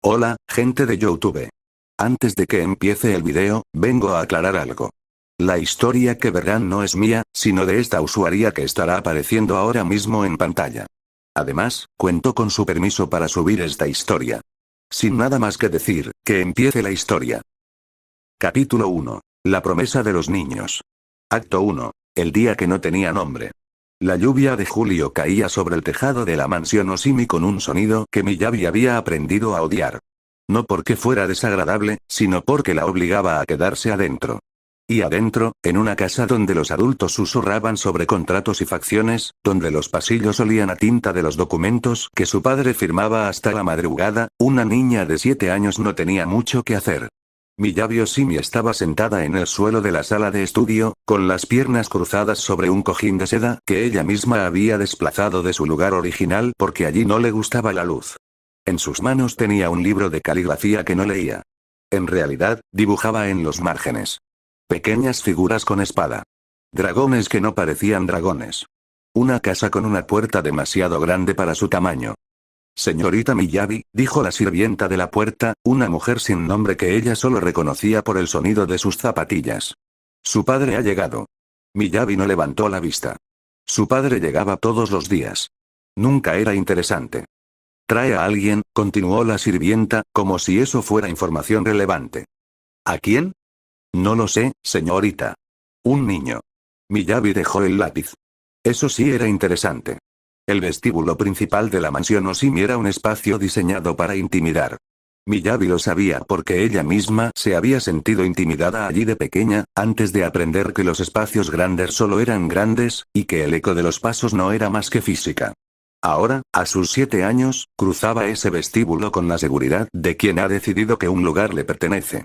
Hola, gente de YouTube. Antes de que empiece el video, vengo a aclarar algo. La historia que verán no es mía, sino de esta usuaria que estará apareciendo ahora mismo en pantalla. Además, cuento con su permiso para subir esta historia. Sin nada más que decir, que empiece la historia. Capítulo 1. La promesa de los niños. Acto 1. El día que no tenía nombre. La lluvia de julio caía sobre el tejado de la mansión Oshimi con un sonido que Miyabi había aprendido a odiar. No porque fuera desagradable, sino porque la obligaba a quedarse adentro. Y adentro, en una casa donde los adultos susurraban sobre contratos y facciones, donde los pasillos olían a tinta de los documentos que su padre firmaba hasta la madrugada, una niña de 7 años no tenía mucho que hacer. Miyabi Oshimi estaba sentada en el suelo de la sala de estudio, con las piernas cruzadas sobre un cojín de seda que ella misma había desplazado de su lugar original porque allí no le gustaba la luz. En sus manos tenía un libro de caligrafía que no leía. En realidad, dibujaba en los márgenes pequeñas figuras con espada. Dragones que no parecían dragones. Una casa con una puerta demasiado grande para su tamaño. Señorita Miyabi, dijo la sirvienta de la puerta, una mujer sin nombre que ella solo reconocía por el sonido de sus zapatillas. Su padre ha llegado. Miyabi no levantó la vista. Su padre llegaba todos los días. Nunca era interesante. Trae a alguien, continuó la sirvienta, como si eso fuera información relevante. ¿A quién? No lo sé, señorita. Un niño. Miyabi dejó el lápiz. Eso sí era interesante. El vestíbulo principal de la mansión Oshimi era un espacio diseñado para intimidar. Miyabi lo sabía porque ella misma se había sentido intimidada allí de pequeña, antes de aprender que los espacios grandes solo eran grandes, y que el eco de los pasos no era más que física. Ahora, a sus 7 años, cruzaba ese vestíbulo con la seguridad de quien ha decidido que un lugar le pertenece.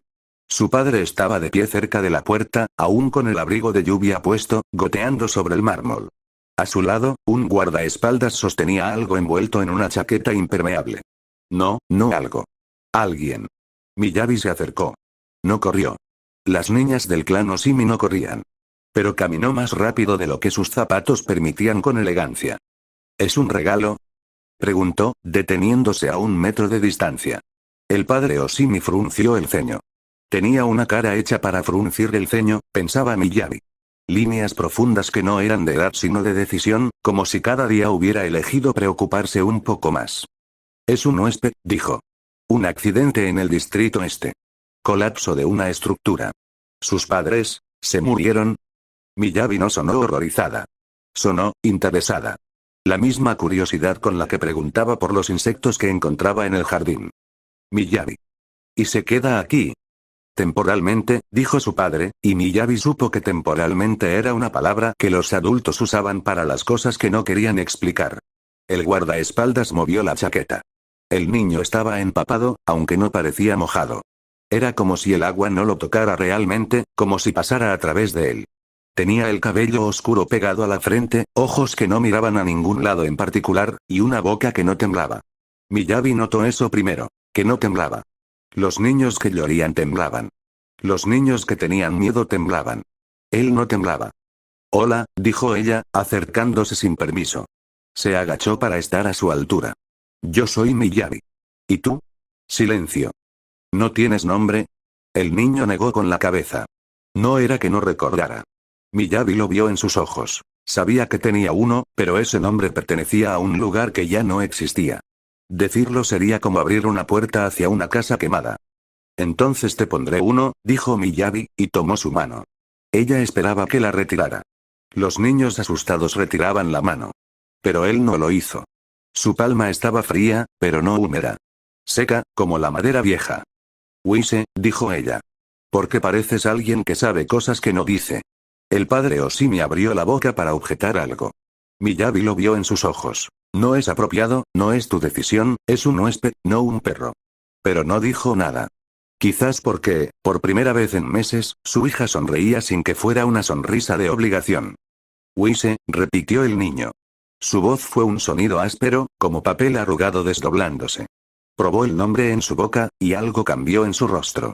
Su padre estaba de pie cerca de la puerta, aún con el abrigo de lluvia puesto, goteando sobre el mármol. A su lado, un guardaespaldas sostenía algo envuelto en una chaqueta impermeable. No algo. Alguien. Miyabi se acercó. No corrió. Las niñas del clan Oshimi no corrían. Pero caminó más rápido de lo que sus zapatos permitían con elegancia. ¿Es un regalo?, preguntó, deteniéndose a 1 metro de distancia. El padre Oshimi frunció el ceño. Tenía una cara hecha para fruncir el ceño, pensaba Miyabi. Líneas profundas que no eran de edad sino de decisión, como si cada día hubiera elegido preocuparse un poco más. Es un huésped, dijo. Un accidente en el distrito este. Colapso de una estructura. ¿Sus padres se murieron? Miyabi no sonó horrorizada. Sonó interesada. La misma curiosidad con la que preguntaba por los insectos que encontraba en el jardín. Miyabi. ¿Y se queda aquí? Temporalmente, dijo su padre, y Miyabi supo que temporalmente era una palabra que los adultos usaban para las cosas que no querían explicar. El guardaespaldas movió la chaqueta. El niño estaba empapado, aunque no parecía mojado. Era como si el agua no lo tocara realmente, como si pasara a través de él. Tenía el cabello oscuro pegado a la frente, ojos que no miraban a ningún lado en particular, y una boca que no temblaba. Miyabi notó eso primero, que no temblaba. Los niños que llorían temblaban. Los niños que tenían miedo temblaban. Él no temblaba. Hola, dijo ella, acercándose sin permiso. Se agachó para estar a su altura. Yo soy Miyabi. ¿Y tú? Silencio. ¿No tienes nombre? El niño negó con la cabeza. No era que no recordara. Miyabi lo vio en sus ojos. Sabía que tenía uno, pero ese nombre pertenecía a un lugar que ya no existía. Decirlo sería como abrir una puerta hacia una casa quemada. Entonces te pondré uno, dijo Miyabi, y tomó su mano. Ella esperaba que la retirara. Los niños asustados retiraban la mano. Pero él no lo hizo. Su palma estaba fría, pero no húmeda. Seca, como la madera vieja. Wise, dijo ella. Porque pareces alguien que sabe cosas que no dice. El padre Oshimi abrió la boca para objetar algo. Miyabi lo vio en sus ojos. No es apropiado, no es tu decisión, es un huésped, no un perro. Pero no dijo nada. Quizás porque, por primera vez en meses, su hija sonreía sin que fuera una sonrisa de obligación. Wise, repitió el niño. Su voz fue un sonido áspero, como papel arrugado desdoblándose. Probó el nombre en su boca, y algo cambió en su rostro.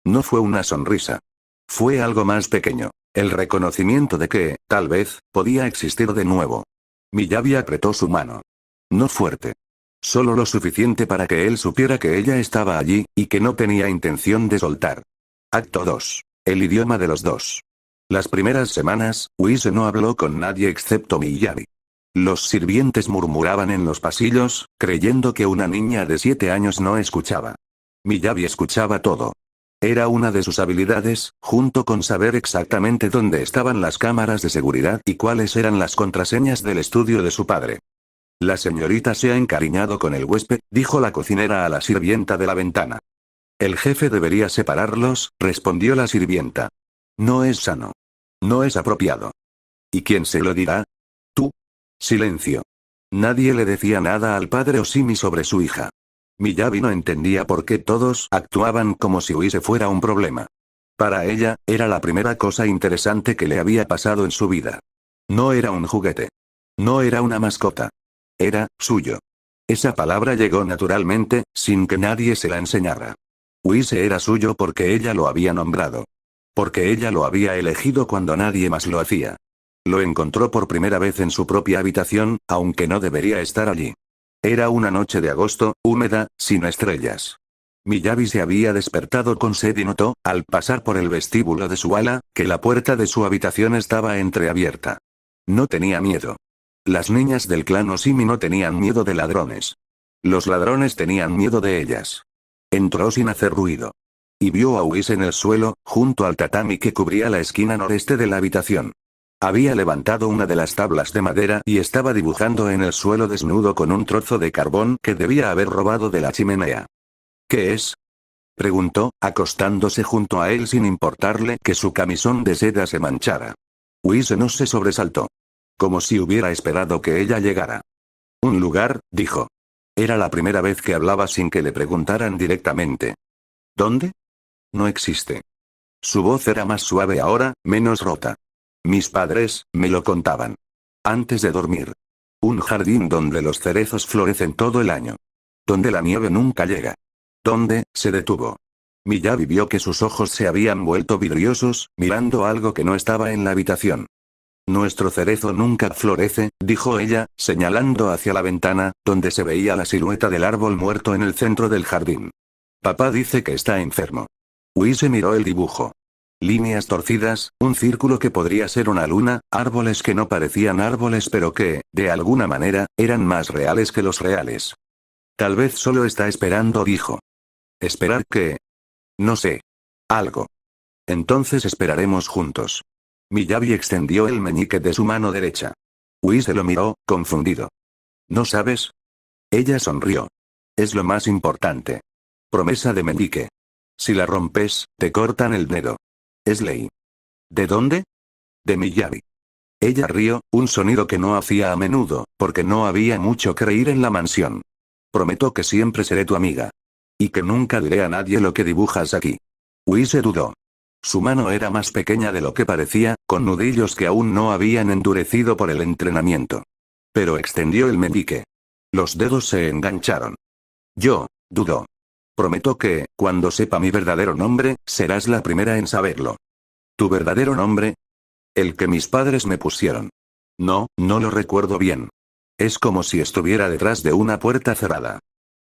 No fue una sonrisa. Fue algo más pequeño. El reconocimiento de que, tal vez, podía existir de nuevo. Miyabi apretó su mano. No fuerte. Solo lo suficiente para que él supiera que ella estaba allí, y que no tenía intención de soltar. Acto 2. El idioma de los dos. Las primeras semanas, Wise no habló con nadie excepto Miyabi. Los sirvientes murmuraban en los pasillos, creyendo que una niña de 7 años no escuchaba. Miyabi escuchaba todo. Era una de sus habilidades, junto con saber exactamente dónde estaban las cámaras de seguridad y cuáles eran las contraseñas del estudio de su padre. La señorita se ha encariñado con el huésped, dijo la cocinera a la sirvienta de la ventana. El jefe debería separarlos, respondió la sirvienta. No es sano. No es apropiado. ¿Y quién se lo dirá? Tú. Silencio. Nadie le decía nada al padre Oshimi sobre su hija. Miyabi no entendía por qué todos actuaban como si Wise fuera un problema. Para ella, era la primera cosa interesante que le había pasado en su vida. No era un juguete. No era una mascota. Era suyo. Esa palabra llegó naturalmente, sin que nadie se la enseñara. Wise era suyo porque ella lo había nombrado. Porque ella lo había elegido cuando nadie más lo hacía. Lo encontró por primera vez en su propia habitación, aunque no debería estar allí. Era una noche de agosto, húmeda, sin estrellas. Miyabi se había despertado con sed y notó, al pasar por el vestíbulo de su ala, que la puerta de su habitación estaba entreabierta. No tenía miedo. Las niñas del clan Oshimi no tenían miedo de ladrones. Los ladrones tenían miedo de ellas. Entró sin hacer ruido. Y vio a Wise en el suelo, junto al tatami que cubría la esquina noreste de la habitación. Había levantado una de las tablas de madera y estaba dibujando en el suelo desnudo con un trozo de carbón que debía haber robado de la chimenea. ¿Qué es? Preguntó, acostándose junto a él sin importarle que su camisón de seda se manchara. Wise no se sobresaltó. Como si hubiera esperado que ella llegara. Un lugar, dijo. Era la primera vez que hablaba sin que le preguntaran directamente. ¿Dónde? No existe. Su voz era más suave ahora, menos rota. Mis padres, me lo contaban. Antes de dormir. Un jardín donde los cerezos florecen todo el año. Donde la nieve nunca llega. ¿Dónde? Se detuvo. Miyabi vio que sus ojos se habían vuelto vidriosos, mirando algo que no estaba en la habitación. Nuestro cerezo nunca florece, dijo ella, señalando hacia la ventana, donde se veía la silueta del árbol muerto en el centro del jardín. Papá dice que está enfermo. Wise miró el dibujo. Líneas torcidas, un círculo que podría ser una luna, árboles que no parecían árboles pero que, de alguna manera, eran más reales que los reales. Tal vez solo está esperando, dijo. ¿Esperar qué? No sé. Algo. Entonces esperaremos juntos. Miyabi extendió el meñique de su mano derecha. Wise lo miró, confundido. ¿No sabes? Ella sonrió. Es lo más importante. Promesa de meñique. Si la rompes, te cortan el dedo. Es ley. ¿De dónde? De Miyabi. Ella rió, un sonido que no hacía a menudo, porque no había mucho que reír en la mansión. Prometo que siempre seré tu amiga. Y que nunca diré a nadie lo que dibujas aquí. Wise dudó. Su mano era más pequeña de lo que parecía, con nudillos que aún no habían endurecido por el entrenamiento. Pero extendió el meñique. Los dedos se engancharon. Dudó. Prometo que, cuando sepa mi verdadero nombre, serás la primera en saberlo. ¿Tu verdadero nombre? El que mis padres me pusieron. No lo recuerdo bien. Es como si estuviera detrás de una puerta cerrada.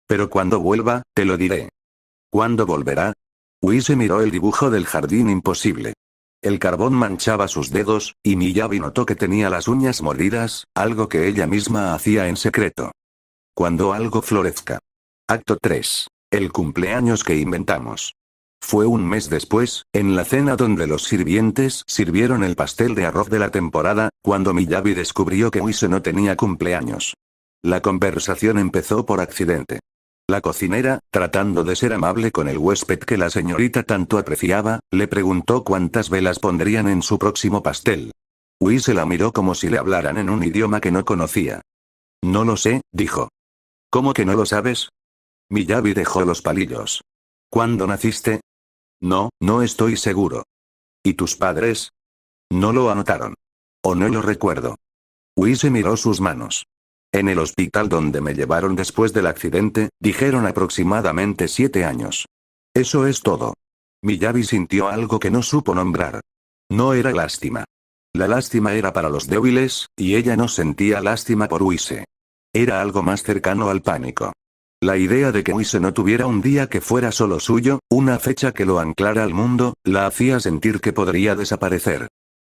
Pero cuando vuelva, te lo diré. ¿Cuándo volverá? Wise miró el dibujo del jardín imposible. El carbón manchaba sus dedos, y Miyabi notó que tenía las uñas mordidas, algo que ella misma hacía en secreto. Cuando algo florezca. Acto 3. El cumpleaños que inventamos. Fue un mes después, en la cena donde los sirvientes sirvieron el pastel de arroz de la temporada, cuando Miyabi descubrió que Wise no tenía cumpleaños. La conversación empezó por accidente. La cocinera, tratando de ser amable con el huésped que la señorita tanto apreciaba, le preguntó cuántas velas pondrían en su próximo pastel. Wise la miró como si le hablaran en un idioma que no conocía. No lo sé, dijo. ¿Cómo que no lo sabes? Miyabi dejó los palillos. ¿Cuándo naciste? No estoy seguro. ¿Y tus padres? No lo anotaron. O no lo recuerdo. Wise miró sus manos. En el hospital donde me llevaron después del accidente, dijeron aproximadamente 7 años. Eso es todo. Miyabi sintió algo que no supo nombrar. No era lástima. La lástima era para los débiles, y ella no sentía lástima por Wise. Era algo más cercano al pánico. La idea de que Uise no tuviera un día que fuera solo suyo, una fecha que lo anclara al mundo, la hacía sentir que podría desaparecer.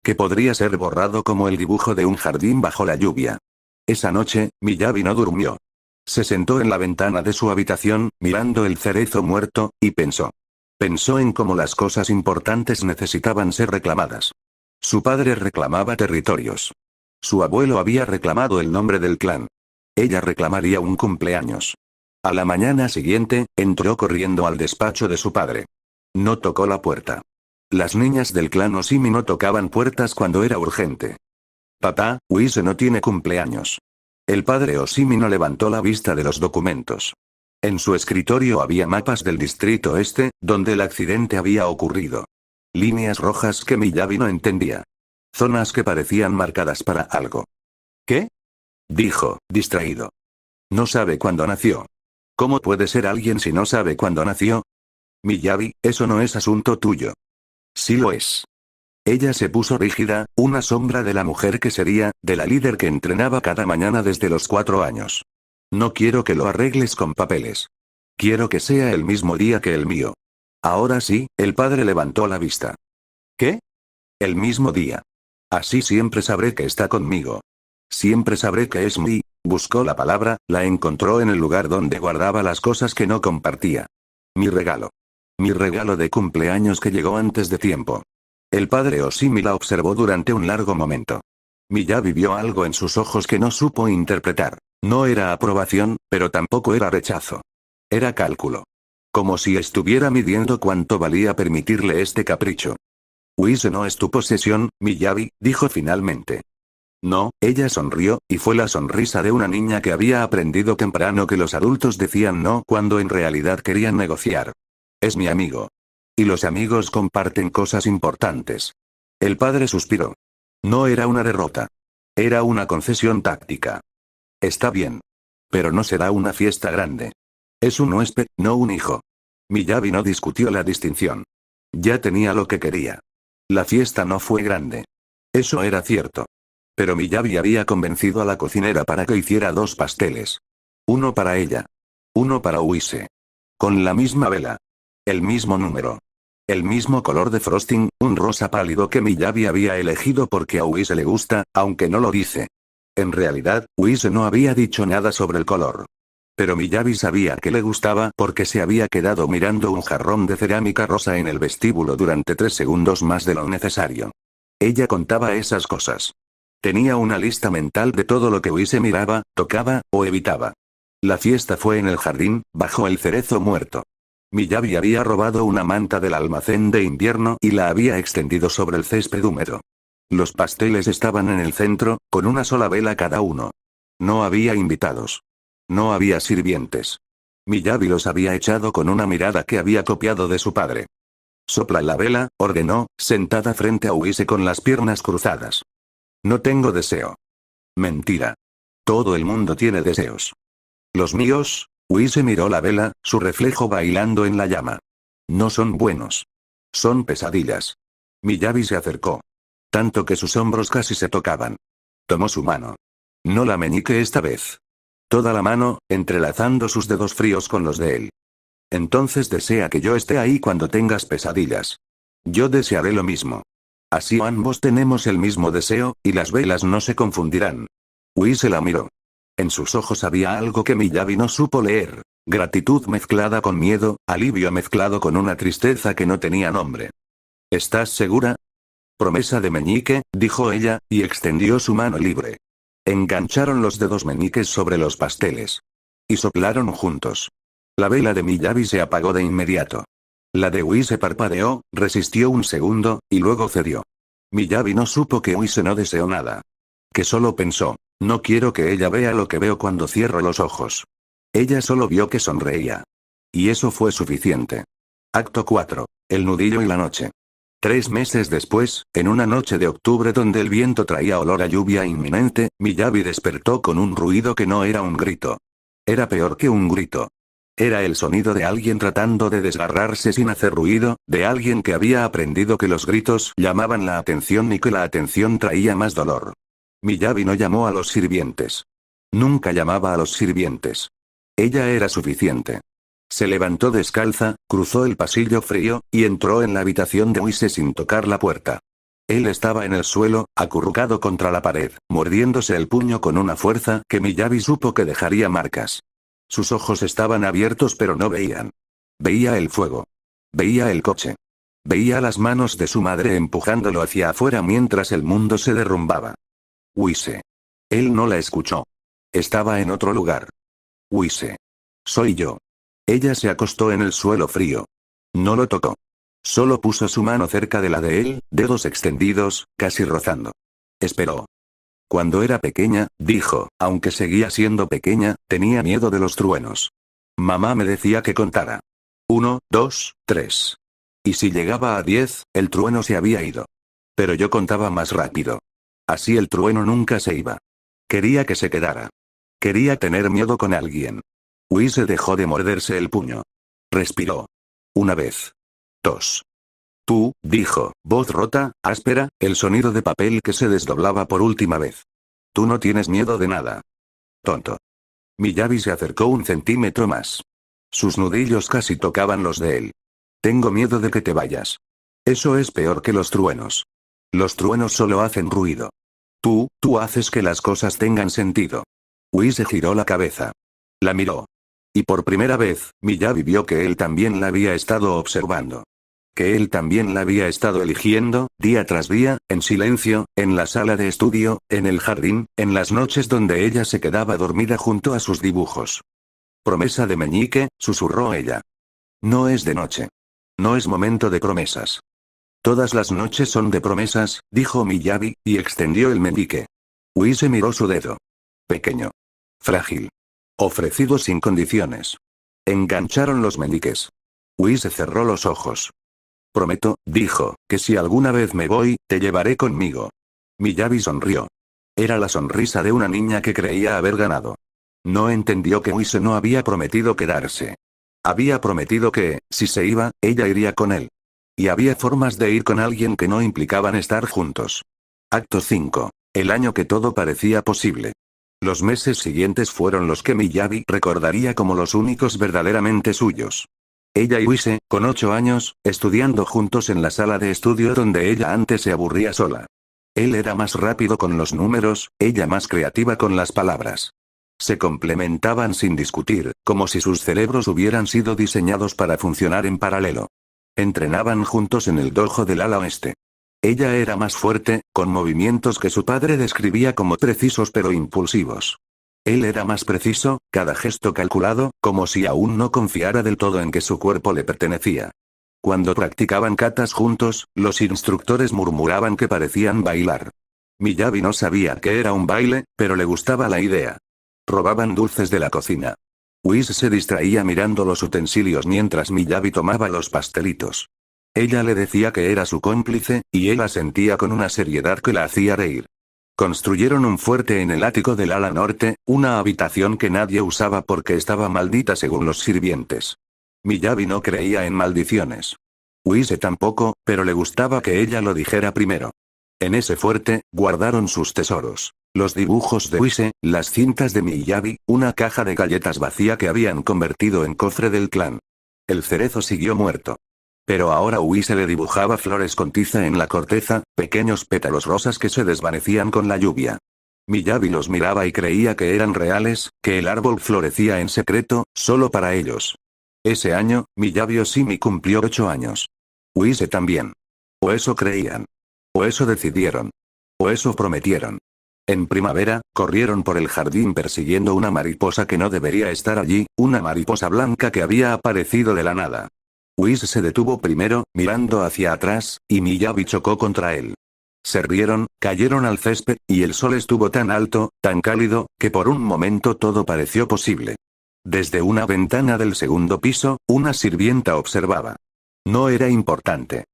Que podría ser borrado como el dibujo de un jardín bajo la lluvia. Esa noche, Miyabi no durmió. Se sentó en la ventana de su habitación, mirando el cerezo muerto, y pensó. Pensó en cómo las cosas importantes necesitaban ser reclamadas. Su padre reclamaba territorios. Su abuelo había reclamado el nombre del clan. Ella reclamaría un cumpleaños. A la mañana siguiente, entró corriendo al despacho de su padre. No tocó la puerta. Las niñas del clan Oshimi no tocaban puertas cuando era urgente. Papá, Uise no tiene cumpleaños. El padre Oshimi no levantó la vista de los documentos. En su escritorio había mapas del distrito este, donde el accidente había ocurrido. Líneas rojas que Miyabi no entendía. Zonas que parecían marcadas para algo. ¿Qué? Dijo, distraído. No sabe cuándo nació. ¿Cómo puede ser alguien si no sabe cuándo nació? Miyabi, eso no es asunto tuyo. Sí lo es. Ella se puso rígida, una sombra de la mujer que sería, de la líder que entrenaba cada mañana desde los 4 años. No quiero que lo arregles con papeles. Quiero que sea el mismo día que el mío. Ahora sí, el padre levantó la vista. ¿Qué? El mismo día. Así siempre sabré que está conmigo. Siempre sabré que es mi. Buscó la palabra, la encontró en el lugar donde guardaba las cosas que no compartía. Mi regalo. Mi regalo de cumpleaños que llegó antes de tiempo. El padre Oshimi la observó durante un largo momento. Miyabi vio algo en sus ojos que no supo interpretar. No era aprobación, pero tampoco era rechazo. Era cálculo. Como si estuviera midiendo cuánto valía permitirle este capricho. Uise no es tu posesión, Miyabi, dijo finalmente. No, ella sonrió, y fue la sonrisa de una niña que había aprendido temprano que los adultos decían no cuando en realidad querían negociar. Es mi amigo. Y los amigos comparten cosas importantes. El padre suspiró. No era una derrota. Era una concesión táctica. Está bien. Pero no será una fiesta grande. Es un huésped, no un hijo. Miyabi no discutió la distinción. Ya tenía lo que quería. La fiesta no fue grande. Eso era cierto. Pero Miyabi había convencido a la cocinera para que hiciera 2 pasteles. Uno para ella. Uno para Uise. Con la misma vela. El mismo número. El mismo color de frosting, un rosa pálido que Miyabi había elegido porque a Uise le gusta, aunque no lo dice. En realidad, Uise no había dicho nada sobre el color. Pero Miyabi sabía que le gustaba porque se había quedado mirando un jarrón de cerámica rosa en el vestíbulo durante 3 segundos más de lo necesario. Ella contaba esas cosas. Tenía una lista mental de todo lo que Uise miraba, tocaba, o evitaba. La fiesta fue en el jardín, bajo el cerezo muerto. Miyabi había robado una manta del almacén de invierno y la había extendido sobre el césped húmedo. Los pasteles estaban en el centro, con una sola vela cada uno. No había invitados. No había sirvientes. Miyabi los había echado con una mirada que había copiado de su padre. Sopla la vela, ordenó, sentada frente a Uise con las piernas cruzadas. No tengo deseo. Mentira. Todo el mundo tiene deseos. Los míos. Uise miró la vela, su reflejo bailando en la llama. No son buenos. Son pesadillas. Miyabi se acercó. Tanto que sus hombros casi se tocaban. Tomó su mano. No la meñique esta vez. Toda la mano, entrelazando sus dedos fríos con los de él. Entonces desea que yo esté ahí cuando tengas pesadillas. Yo desearé lo mismo. Así ambos tenemos el mismo deseo, y las velas no se confundirán. Uise la miró. En sus ojos había algo que Miyabi no supo leer, gratitud mezclada con miedo, alivio mezclado con una tristeza que no tenía nombre. ¿Estás segura? Promesa de meñique, dijo ella, y extendió su mano libre. Engancharon los dedos meñiques sobre los pasteles. Y soplaron juntos. La vela de Miyabi se apagó de inmediato. La de Uise parpadeó, resistió un segundo, y luego cedió. Miyabi no supo que Uise no deseó nada. Que solo pensó. No quiero que ella vea lo que veo cuando cierro los ojos. Ella solo vio que sonreía. Y eso fue suficiente. Acto 4. El nudillo y la noche. 3 meses después, en una noche de octubre donde el viento traía olor a lluvia inminente, Miyabi despertó con un ruido que no era un grito. Era peor que un grito. Era el sonido de alguien tratando de desgarrarse sin hacer ruido, de alguien que había aprendido que los gritos llamaban la atención y que la atención traía más dolor. Miyabi no llamó a los sirvientes. Nunca llamaba a los sirvientes. Ella era suficiente. Se levantó descalza, cruzó el pasillo frío, y entró en la habitación de Wise sin tocar la puerta. Él estaba en el suelo, acurrucado contra la pared, mordiéndose el puño con una fuerza que Miyabi supo que dejaría marcas. Sus ojos estaban abiertos pero no veían. Veía el fuego. Veía el coche. Veía las manos de su madre empujándolo hacia afuera mientras el mundo se derrumbaba. Wise. Él no la escuchó. Estaba en otro lugar. Wise. Soy yo. Ella se acostó en el suelo frío. No lo tocó. Solo puso su mano cerca de la de él, dedos extendidos, casi rozando. Esperó. Cuando era pequeña, dijo, aunque seguía siendo pequeña, tenía miedo de los truenos. Mamá me decía que contara. 1, 2, 3. Y si llegaba a 10, el trueno se había ido. Pero yo contaba más rápido. Así el trueno nunca se iba. Quería que se quedara. Quería tener miedo con alguien. Wise dejó de morderse el puño. Respiró. Una vez. 2. Tú, dijo, voz rota, áspera, el sonido de papel que se desdoblaba por última vez. Tú no tienes miedo de nada. Tonto. Miyabi se acercó un centímetro más. Sus nudillos casi tocaban los de él. Tengo miedo de que te vayas. Eso es peor que los truenos. Los truenos solo hacen ruido. Tú haces que las cosas tengan sentido. Wise giró la cabeza. La miró. Y por primera vez, Miyabi vio que él también la había estado observando. Que él también la había estado eligiendo, día tras día, en silencio, en la sala de estudio, en el jardín, en las noches donde ella se quedaba dormida junto a sus dibujos. Promesa de meñique, susurró ella. No es de noche. No es momento de promesas. Todas las noches son de promesas, dijo Miyabi, y extendió el meñique. Wise miró su dedo. Pequeño. Frágil. Ofrecido sin condiciones. Engancharon los meñiques. Wise cerró los ojos. Prometo, dijo, que si alguna vez me voy, te llevaré conmigo. Miyabi sonrió. Era la sonrisa de una niña que creía haber ganado. No entendió que Wise no había prometido quedarse. Había prometido que, si se iba, ella iría con él. Y había formas de ir con alguien que no implicaban estar juntos. Acto 5. El año que todo parecía posible. Los meses siguientes fueron los que Miyabi recordaría como los únicos verdaderamente suyos. Ella y Wise, con 8 años, estudiando juntos en la sala de estudio donde ella antes se aburría sola. Él era más rápido con los números, ella más creativa con las palabras. Se complementaban sin discutir, como si sus cerebros hubieran sido diseñados para funcionar en paralelo. Entrenaban juntos en el dojo del ala oeste. Ella era más fuerte, con movimientos que su padre describía como precisos pero impulsivos. Él era más preciso, cada gesto calculado, como si aún no confiara del todo en que su cuerpo le pertenecía. Cuando practicaban katas juntos, los instructores murmuraban que parecían bailar. Miyabi no sabía que era un baile, pero le gustaba la idea. Robaban dulces de la cocina. Wise se distraía mirando los utensilios mientras Miyabi tomaba los pastelitos. Ella le decía que era su cómplice, y él asentía con una seriedad que la hacía reír. Construyeron un fuerte en el ático del ala norte, una habitación que nadie usaba porque estaba maldita según los sirvientes. Miyabi no creía en maldiciones. Wise tampoco, pero le gustaba que ella lo dijera primero. En ese fuerte, guardaron sus tesoros. Los dibujos de Wise, las cintas de Miyabi, una caja de galletas vacía que habían convertido en cofre del clan. El cerezo siguió muerto. Pero ahora Wise le dibujaba flores con tiza en la corteza, pequeños pétalos rosas que se desvanecían con la lluvia. Miyabi los miraba y creía que eran reales, que el árbol florecía en secreto, solo para ellos. Ese año, Miyabi Oshimi cumplió 8 años. Wise también. O eso creían. O eso decidieron. O eso prometieron. En primavera, corrieron por el jardín persiguiendo una mariposa que no debería estar allí, una mariposa blanca que había aparecido de la nada. Wise se detuvo primero, mirando hacia atrás, y Miyabi chocó contra él. Se rieron, cayeron al césped, y el sol estuvo tan alto, tan cálido, que por un momento todo pareció posible. Desde una ventana del segundo piso, una sirvienta observaba. No era importante.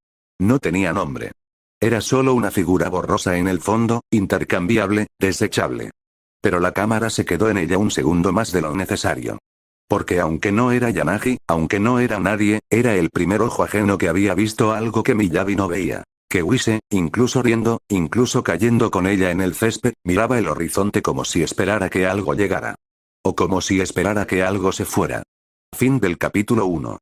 No tenía nombre. Era solo una figura borrosa en el fondo, intercambiable, desechable. Pero la cámara se quedó en ella un segundo más de lo necesario. Porque aunque no era Yanagi, aunque no era nadie, era el primer ojo ajeno que había visto algo que Miyabi no veía. Que Wise, incluso riendo, incluso cayendo con ella en el césped, miraba el horizonte como si esperara que algo llegara. O como si esperara que algo se fuera. Fin del capítulo 1.